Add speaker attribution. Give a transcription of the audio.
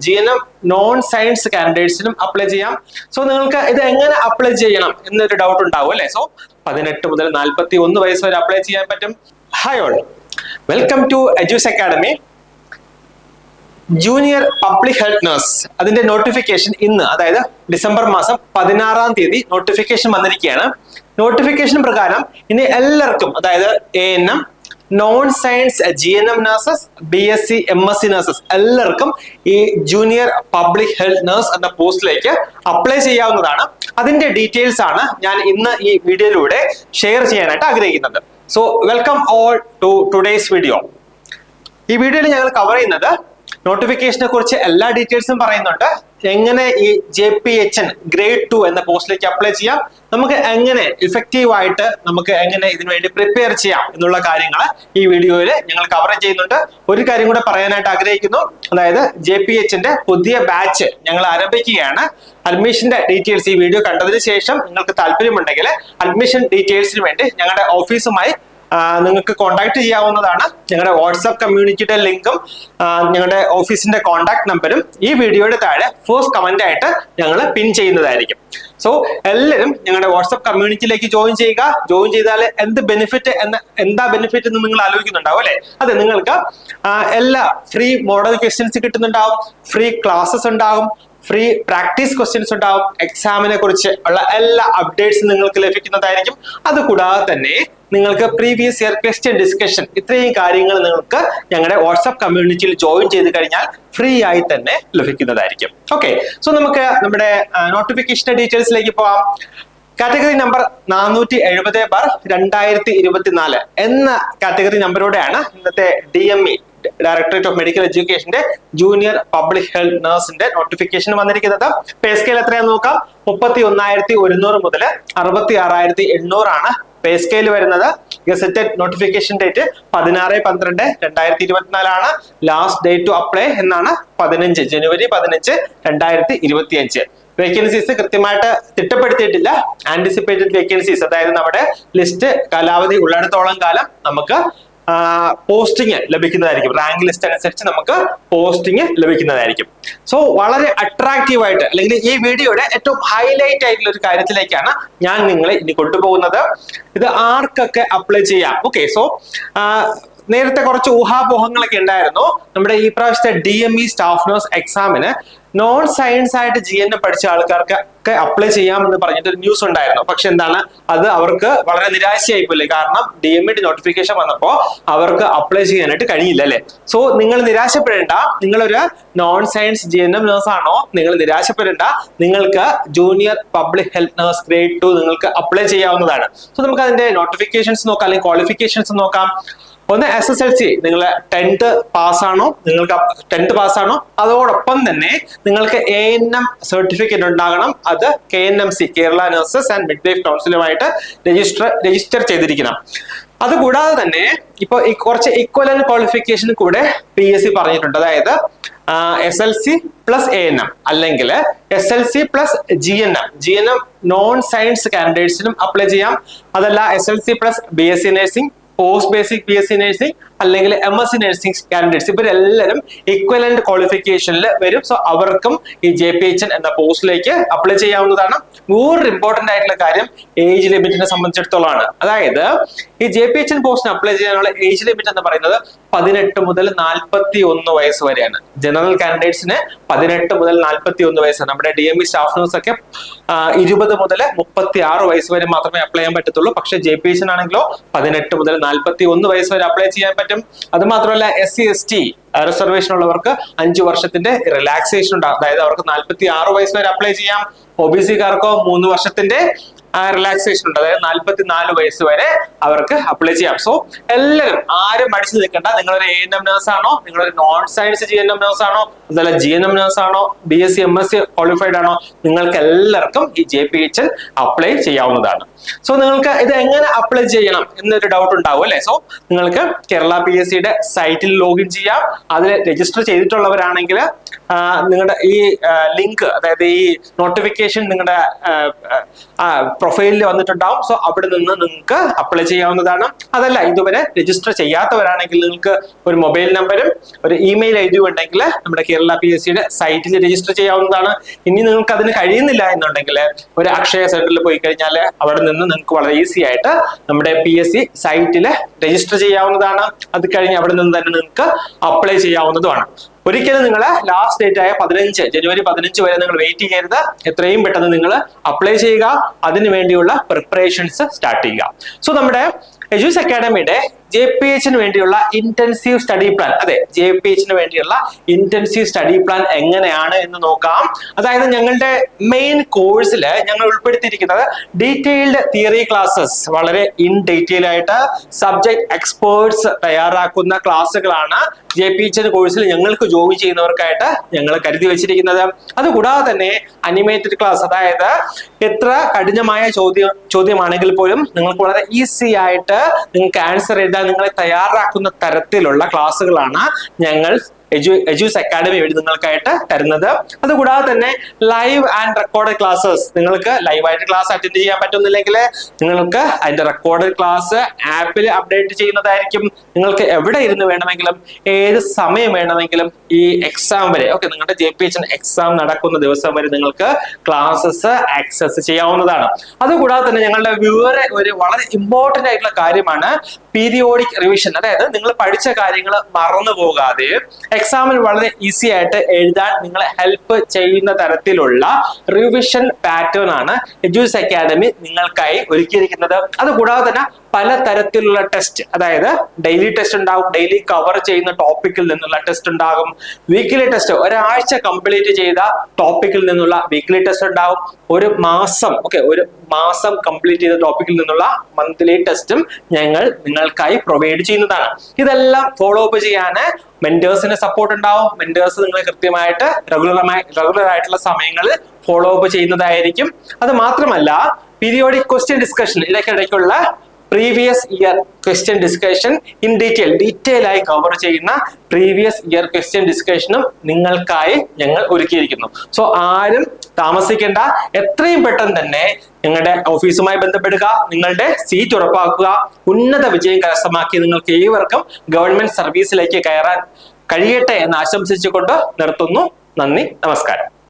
Speaker 1: GNM non science കാൻഡിഡേറ്റ്സിനും apply ചെയ്യാം. So നിങ്ങൾക്ക് ഇത് എങ്ങനെ അപ്ലൈ ചെയ്യണം എന്നൊരു ഡൗട്ട് ഉണ്ടാവും അല്ലെ. സോ 18 മുതൽ 41 വയസ്സ് വരെ അപ്ലൈ ചെയ്യാൻ പറ്റും. Hi all, welcome to Edus academy. Junior public health nurse അതിന്റെ നോട്ടിഫിക്കേഷൻ ഇന്ന്, അതായത് ഡിസംബർ മാസം 16-ാം തീയതി നോട്ടിഫിക്കേഷൻ വന്നിരിക്കുകയാണ്. നോട്ടിഫിക്കേഷൻ പ്രകാരം ഇനി എല്ലാവർക്കും, അതായത് ANM, non science GNM nurses, BSc MSc nurses എല്ലാവർക്കും ഈ ജൂനിയർ പബ്ലിക് ഹെൽത്ത് നഴ്സ് എന്ന പോസ്റ്റിലേക്ക് അപ്ലൈ ചെയ്യാവുന്നതാണ്. അതിന്റെ ഡീറ്റെയിൽസ് ആണ് ഞാൻ ഇന്ന് ഈ വീഡിയോയിലൂടെ ഷെയർ ചെയ്യാനായിട്ട് ആഗ്രഹിക്കുന്നത്. So welcome all to today's video. ഈ വീഡിയോയിൽ ഞങ്ങൾ കവർ ചെയ്യുന്നത് നോട്ടിഫിക്കേഷനെ കുറിച്ച് എല്ലാ ഡീറ്റെയിൽസും പറയുന്നുണ്ട്. എങ്ങനെ ഈ JPHN ഗ്രേഡ് 2 എന്ന പോസ്റ്റിലേക്ക് അപ്ലൈ ചെയ്യാം, നമുക്ക് എങ്ങനെ ഇഫക്റ്റീവ് ആയിട്ട് നമുക്ക് എങ്ങനെ ഇതിനു വേണ്ടി പ്രിപ്പയർ ചെയ്യാം എന്നുള്ള കാര്യങ്ങൾ ഈ വീഡിയോയിൽ ഞങ്ങൾ കവർ ചെയ്യുന്നുണ്ട്. ഒരു കാര്യം കൂടെ പറയാനായിട്ട് ആഗ്രഹിക്കുന്നു, അതായത് JPHന്റെ പുതിയ ബാച്ച് ഞങ്ങൾ ആരംഭിക്കുകയാണ്. അഡ്മിഷന്റെ ഡീറ്റെയിൽസ് ഈ വീഡിയോ കണ്ടതിന് ശേഷം നിങ്ങൾക്ക് താല്പര്യമുണ്ടെങ്കിൽ അഡ്മിഷൻ ഡീറ്റെയിൽസിന് വേണ്ടി ഞങ്ങളുടെ ഓഫീസുമായി നിങ്ങൾക്ക് കോൺടാക്ട് ചെയ്യാവുന്നതാണ്. ഞങ്ങളുടെ വാട്സ്ആപ്പ് കമ്മ്യൂണിറ്റിയുടെ ലിങ്കും ഞങ്ങളുടെ ഓഫീസിന്റെ കോൺടാക്ട് നമ്പറും ഈ വീഡിയോയുടെ താഴെ ഫസ്റ്റ് കമന്റ് ആയിട്ട് ഞങ്ങൾ പിൻ ചെയ്യുന്നതായിരിക്കും. സോ എല്ലാവരും ഞങ്ങളുടെ വാട്സ്ആപ്പ് കമ്മ്യൂണിറ്റിയിലേക്ക് ജോയിൻ ചെയ്യുക. ജോയിൻ ചെയ്താൽ എന്താ ബെനിഫിറ്റ് എന്ന് നിങ്ങൾ ആലോചിക്കുന്നുണ്ടാവും അല്ലെ. അതെ, നിങ്ങൾക്ക് എല്ലാ ഫ്രീ മോഡൽ ക്വസ്റ്റ്യൻസ് കിട്ടുന്നുണ്ടാവും, ഫ്രീ ക്ലാസ്സസ് ഉണ്ടാവും, ഫ്രീ പ്രാക്ടീസ് ക്വസ്റ്റ്യൻസ് ഉണ്ടാവും, എക്സാമിനെ കുറിച്ച് ഉള്ള എല്ലാ അപ്ഡേറ്റ്സും നിങ്ങൾക്ക് ലഭിക്കുന്നതായിരിക്കും. അതുകൂടാതെ തന്നെ നിങ്ങൾക്ക് പ്രീവിയസ് ഇയർ ക്വസ്റ്റ്യൻ ഡിസ്കഷൻ, ഇത്രയും കാര്യങ്ങൾ നിങ്ങൾക്ക് ഞങ്ങളുടെ വാട്സ്ആപ്പ് കമ്മ്യൂണിറ്റിയിൽ ജോയിൻ ചെയ്ത് കഴിഞ്ഞാൽ ഫ്രീ ആയി തന്നെ ലഭിക്കുന്നതായിരിക്കും. ഓക്കെ, സോ നമുക്ക് നമ്മുടെ നോട്ടിഫിക്കേഷന്റെ ഡീറ്റെയിൽസിലേക്ക് പോവാം. കാറ്റഗറി നമ്പർ 470/2024 എന്ന കാറ്റഗറി നമ്പറോടെയാണ് ഇന്നത്തെ DME, ഡയറക്ടറേറ്റ് ഓഫ് മെഡിക്കൽ എഡ്യൂക്കേഷന്റെ ജൂനിയർ പബ്ലിക് ഹെൽത്ത് നഴ്സിന്റെ നോട്ടിഫിക്കേഷൻ വന്നിരിക്കുന്നത്. പേ സ്കെയിൽ എത്രയാന്ന് നോക്കാം. 31,100 മുതൽ 66,800 ആണ് പേ സ്കെയിൽ വരുന്നത്. ഗസറ്റഡ് നോട്ടിഫിക്കേഷൻ ഡേറ്റ് 16/12/2024 ആണ്. ലാസ്റ്റ് ഡേറ്റ് ടു അപ്ലൈ എന്നാണ് ജനുവരി 15, 2025. വേക്കൻസീസ് കൃത്യമായിട്ട് തിട്ടപ്പെടുത്തിയിട്ടില്ല. ആന്റിസിപ്പേറ്റഡ് വേക്കൻസീസ്, അതായത് നമ്മുടെ ലിസ്റ്റ് കാലാവധി ഉള്ളിടത്തോളം കാലം നമുക്ക് പോസ്റ്റിംഗ് ലഭിക്കുന്നതായിരിക്കും. റാങ്ക് ലിസ്റ്റ് അനുസരിച്ച് നമുക്ക് പോസ്റ്റിംഗ് ലഭിക്കുന്നതായിരിക്കും. സോ വളരെ അട്രാക്റ്റീവ് ആയിട്ട്, അല്ലെങ്കിൽ ഈ വീഡിയോയുടെ ഏറ്റവും ഹൈലൈറ്റ് ആയിട്ടുള്ള ഒരു കാര്യത്തിലേക്കാണ് ഞാൻ നിങ്ങളെ ഇനി കൊണ്ടുപോകുന്നത്. ഇത് ആർക്കൊക്കെ അപ്ലൈ ചെയ്യാം? ഓക്കെ, സോ നേരത്തെ കുറച്ച് ഊഹാപോഹങ്ങളൊക്കെ ഉണ്ടായിരുന്നു. നമ്മുടെ ഈ പ്രാവശ്യത്തെ DME സ്റ്റാഫ് നഴ്സ് എക്സാമിന് നോൺ സയൻസ് ആയിട്ട് GNM പഠിച്ച ആൾക്കാർക്ക് ഒക്കെ അപ്ലൈ ചെയ്യാമെന്ന് പറഞ്ഞിട്ട് ഒരു ന്യൂസ് ഉണ്ടായിരുന്നു. പക്ഷെ എന്താണ്, അത് അവർക്ക് വളരെ നിരാശയായി പോയില്ലേ. കാരണം DME നോട്ടിഫിക്കേഷൻ വന്നപ്പോൾ അവർക്ക് അപ്ലൈ ചെയ്യാനായിട്ട് കഴിയില്ല അല്ലെ. സോ നിങ്ങൾ നിരാശപ്പെടേണ്ട. നിങ്ങളൊരു നോൺ സയൻസ് GNM നഴ്സ് ആണോ, നിങ്ങൾ നിരാശപ്പെടേണ്ട. നിങ്ങൾക്ക് junior public health nurse grade 2 നിങ്ങൾക്ക് അപ്ലൈ ചെയ്യാവുന്നതാണ്. സോ നമുക്ക് അതിന്റെ നോട്ടിഫിക്കേഷൻസ് നോക്കാം, അല്ലെങ്കിൽ ക്വാളിഫിക്കേഷൻസ് നോക്കാം. ഒന്ന്, SSLC നിങ്ങൾ 10th പാസ്സാണോ, നിങ്ങൾക്ക് 10th പാസ്സാണോ, അതോടൊപ്പം തന്നെ നിങ്ങൾക്ക് ANM സർട്ടിഫിക്കറ്റ് ഉണ്ടാകണം. അത് KNMC, Kerala nurses and midwife കൗൺസിലുമായിട്ട് രജിസ്റ്റർ ചെയ്തിരിക്കണം. അതുകൂടാതെ തന്നെ ഇപ്പൊ കുറച്ച് ഇക്വലന്റ് ക്വാളിഫിക്കേഷൻ കൂടെ PSC പറഞ്ഞിട്ടുണ്ട്. അതായത് SLC പ്ലസ് ANM അല്ലെങ്കിൽ SLC plus GNM non science കാൻഡിഡേറ്റ്സിനും അപ്ലൈ ചെയ്യാം. അതല്ല SLC plus BSc nursing, post basic BSc nursing അല്ലെങ്കിൽ MSc നഴ്സിംഗ് കാൻഡിഡേറ്റ്സ്, ഇവരെല്ലാവരും ഇക്വലന്റ് ക്വാളിഫിക്കേഷനിൽ വരും. സോ അവർക്കും ഈ JPHN എന്ന പോസ്റ്റിലേക്ക് അപ്ലൈ ചെയ്യാവുന്നതാണ്. വേറൊരു ഇമ്പോർട്ടന്റ് ആയിട്ടുള്ള കാര്യം ഏജ് ലിമിറ്റിനെ സംബന്ധിച്ചിടത്തോളമാണ്. അതായത് ഈ JPHN പോസ്റ്റിന് അപ്ലൈ ചെയ്യാനുള്ള ഏജ് ലിമിറ്റ് എന്ന് പറയുന്നത് 18 മുതൽ 41 വയസ്സ് വരെയാണ്. ജനറൽ കാൻഡിഡേറ്റ്സിന് 18 മുതൽ 41 വയസ്സാണ്. നമ്മുടെ DME സ്റ്റാഫ് നഴ്സ് ഒക്കെ 20 മുതൽ 36 വയസ്സ് വരെ മാത്രമേ അപ്ലൈ ചെയ്യാൻ പറ്റത്തുള്ളൂ. പക്ഷെ JPHN ആണെങ്കിലോ 18 മുതൽ 41 വയസ്സ് വരെ അപ്ലൈ ചെയ്യാൻ പറ്റും. അത് മാത്രമല്ല SC ST റിസർവേഷൻ ഉള്ളവർക്ക് 5 വർഷത്തിന്റെ റിലാക്സേഷൻ ഉണ്ടാകും. അതായത് അവർക്ക് 46 വയസ്സ് വരെ അപ്ലൈ ചെയ്യാം. OBC കാർക്കോ 3 വർഷത്തിന്റെ റിലാക്സേഷൻ ഉണ്ട്. അതായത് 44 വയസ്സ് വരെ അവർക്ക് അപ്ലൈ ചെയ്യാം. സോ എല്ലാവരും ആരും പഠിച്ചു നിൽക്കണ്ട. നിങ്ങളൊരു ANM നഴ്സ് ആണോ, നിങ്ങളൊരു നോൺ സയൻസ് GNM നഴ്സ് ആണോ, അതല്ല GNM നഴ്സ് ആണോ, BSc MSc ക്വാളിഫൈഡ് ആണോ, നിങ്ങൾക്ക് എല്ലാവർക്കും ഈ JPHN അപ്ലൈ ചെയ്യാവുന്നതാണ്. സോ നിങ്ങൾക്ക് ഇത് എങ്ങനെ അപ്ലൈ ചെയ്യണം എന്നൊരു ഡൗട്ട് ഉണ്ടാവും അല്ലെ. സോ നിങ്ങൾക്ക് കേരള PSCയുടെ സൈറ്റിൽ ലോഗിൻ ചെയ്യാം. അതിൽ രജിസ്റ്റർ ചെയ്തിട്ടുള്ളവരാണെങ്കിൽ നിങ്ങളുടെ ഈ ലിങ്ക്, അതായത് ഈ നോട്ടിഫിക്കേഷൻ നിങ്ങളുടെ പ്രൊഫൈലിൽ വന്നിട്ടുണ്ടാവും. സോ അവിടെ നിന്ന് നിങ്ങൾക്ക് അപ്ലൈ ചെയ്യാവുന്നതാണ്. അതല്ല ഇതുവരെ രജിസ്റ്റർ ചെയ്യാത്തവരാണെങ്കിൽ നിങ്ങൾക്ക് ഒരു മൊബൈൽ നമ്പറും ഒരു ഇമെയിൽ ഐ ഡിയും ഉണ്ടെങ്കിൽ നമ്മുടെ കേരള PSCയുടെ സൈറ്റിൽ രജിസ്റ്റർ ചെയ്യാവുന്നതാണ്. ഇനി നിങ്ങൾക്ക് അതിന് കഴിയുന്നില്ല എന്നുണ്ടെങ്കിൽ ഒരു അക്ഷയ സെന്ററിൽ പോയി കഴിഞ്ഞാൽ അവിടെ നിന്ന് നിങ്ങൾക്ക് വളരെ ഈസി ആയിട്ട് നമ്മുടെ PSC സൈറ്റിൽ രജിസ്റ്റർ ചെയ്യാവുന്നതാണ്. അത് കഴിഞ്ഞ് അവിടെ നിന്ന് തന്നെ നിങ്ങൾക്ക് അപ്ലൈ ചെയ്യാവുന്നതുമാണ്. ഒരിക്കലും നിങ്ങൾ ലാസ്റ്റ് ഡേറ്റ് ആയ ജനുവരി 15 വരെ നിങ്ങൾ വെയിറ്റ് ചെയ്യരുത്. എത്രയും പെട്ടെന്ന് നിങ്ങൾ അപ്ലൈ ചെയ്യുക. അതിനു വേണ്ടിയുള്ള പ്രിപ്പറേഷൻസ് സ്റ്റാർട്ട് ചെയ്യുക. സോ നമ്മുടെ എജൂസ് അക്കാഡമിയുടെ JPH വേണ്ടിയുള്ള ഇന്റൻസീവ് സ്റ്റഡി പ്ലാൻ, അതെ JPH വേണ്ടിയുള്ള ഇന്റൻസീവ് സ്റ്റഡി പ്ലാൻ എങ്ങനെയാണ് എന്ന് നോക്കാം. അതായത് ഞങ്ങളുടെ മെയിൻ കോഴ്സിൽ ഞങ്ങൾ ഉൾപ്പെടുത്തിയിരിക്കുന്നത് ഡീറ്റെയിൽഡ് തിയറി ക്ലാസ്സസ്, വളരെ ഇൻ ഡീറ്റെയിൽ ആയിട്ട് സബ്ജക്ട് എക്സ്പേർട്സ് തയ്യാറാക്കുന്ന ക്ലാസ്സുകളാണ് JPH കോഴ്സിൽ ഞങ്ങൾക്ക് ജോയിൻ ചെയ്യുന്നവർക്കായിട്ട് ഞങ്ങൾ കരുതി വെച്ചിരിക്കുന്നത്. അതുകൂടാതെ തന്നെ അനിമേറ്റഡ് ക്ലാസ്, അതായത് എത്ര കഠിനമായ ചോദ്യമാണെങ്കിൽ പോലും നിങ്ങൾക്ക് വളരെ ഈസി ആയിട്ട് നിങ്ങൾക്ക് ആൻസർ എഴുതാൻ നിങ്ങളെ തയ്യാറാക്കുന്ന തരത്തിലുള്ള ക്ലാസ്സുകളാണ് ഞങ്ങൾ എജൂസ് അക്കാഡമി വഴി നിങ്ങൾക്കായിട്ട് തരുന്നത്. അതുകൂടാതെ തന്നെ ലൈവ് ആൻഡ് റെക്കോർഡഡ് ക്ലാസ്സസ്, നിങ്ങൾക്ക് ലൈവായിട്ട് ക്ലാസ് അറ്റൻഡ് ചെയ്യാൻ പറ്റുന്നില്ലെങ്കിൽ നിങ്ങൾക്ക് അതിന്റെ റെക്കോർഡഡ് ക്ലാസ് ആപ്പിൽ അപ്ഡേറ്റ് ചെയ്യുന്നതായിരിക്കും. നിങ്ങൾക്ക് എവിടെ ഇരുന്ന് വേണമെങ്കിലും ഏത് സമയം വേണമെങ്കിലും ഈ എക്സാം വരെ, ഓക്കെ, നിങ്ങളുടെ JPH എക്സാം നടക്കുന്ന ദിവസം വരെ നിങ്ങൾക്ക് ക്ലാസ്സസ് ആക്സസ് ചെയ്യാവുന്നതാണ്. അതുകൂടാതെ തന്നെ ഞങ്ങളുടെ വേറെ ഒരു വളരെ ഇമ്പോർട്ടന്റ് ആയിട്ടുള്ള കാര്യമാണ് പീരിയോഡിക് റിവിഷൻ. അതായത് നിങ്ങൾ പഠിച്ച കാര്യങ്ങൾ മറന്നു പോകാതെ എക്സാമിൽ വളരെ ഈസി ആയിട്ട് എഴുതാൻ നിങ്ങളെ ഹെൽപ്പ് ചെയ്യുന്ന തരത്തിലുള്ള റിവിഷൻ പാറ്റേൺ ആണ് എജൂസ് അക്കാഡമി നിങ്ങൾക്കായി ഒരുക്കിയിരിക്കുന്നത്. അതുകൂടാതെ തന്നെ പല തരത്തിലുള്ള ടെസ്റ്റ്, അതായത് ഡെയിലി ടെസ്റ്റ് ഉണ്ടാകും, ഡെയിലി കവർ ചെയ്യുന്ന ടോപ്പിക്കിൽ നിന്നുള്ള ടെസ്റ്റ് ഉണ്ടാകും, വീക്കിലി ടെസ്റ്റ് ഒരാഴ്ച കംപ്ലീറ്റ് ചെയ്ത ടോപ്പിക്കിൽ നിന്നുള്ള വീക്കിലി ടെസ്റ്റ് ഉണ്ടാകും, ഒരു മാസം കംപ്ലീറ്റ് ചെയ്ത ടോപ്പിക്കിൽ നിന്നുള്ള മന്ത്ലി ടെസ്റ്റും ഞങ്ങൾ നിങ്ങൾക്കായി പ്രൊവൈഡ് ചെയ്യുന്നതാണ്. ഇതെല്ലാം ഫോളോ അപ്പ് ചെയ്യാൻ മെന്റേഴ്സിന്റെ സപ്പോർട്ട് ഉണ്ടാവും. മെന്റേഴ്സ് നിങ്ങളെ കൃത്യമായിട്ട് റെഗുലർ ആയിട്ടുള്ള സമയങ്ങളിൽ ഫോളോ അപ്പ് ചെയ്യുന്നതായിരിക്കും. അത് മാത്രമല്ല പീരിയോഡിക് ക്വസ്റ്റ്യൻ ഡിസ്കഷൻ, ഇടയ്ക്കിടയ്ക്കുള്ള previous year question discussion in detail ആയി കവർ ചെയ്യുന്ന പ്രീവിയസ് ഇയർ ക്വസ്റ്റ്യൻ ഡിസ്കഷനും നിങ്ങൾക്കായി ഞങ്ങൾ ഒരുക്കിയിരിക്കുന്നു. സോ ആരും താമസിക്കേണ്ട, എത്രയും പെട്ടെന്ന് തന്നെ നിങ്ങളുടെ ഓഫീസുമായി ബന്ധപ്പെടുക, നിങ്ങളുടെ സീറ്റ് ഉറപ്പാക്കുക, ഉന്നത വിജയം കരസ്ഥമാക്കി നിങ്ങൾക്ക് ഏവർക്കും ഗവൺമെന്റ് സർവീസിലേക്ക് കയറാൻ കഴിയട്ടെ എന്ന് ആശംസിച്ചുകൊണ്ട് നിർത്തുന്നു. നന്ദി, നമസ്കാരം.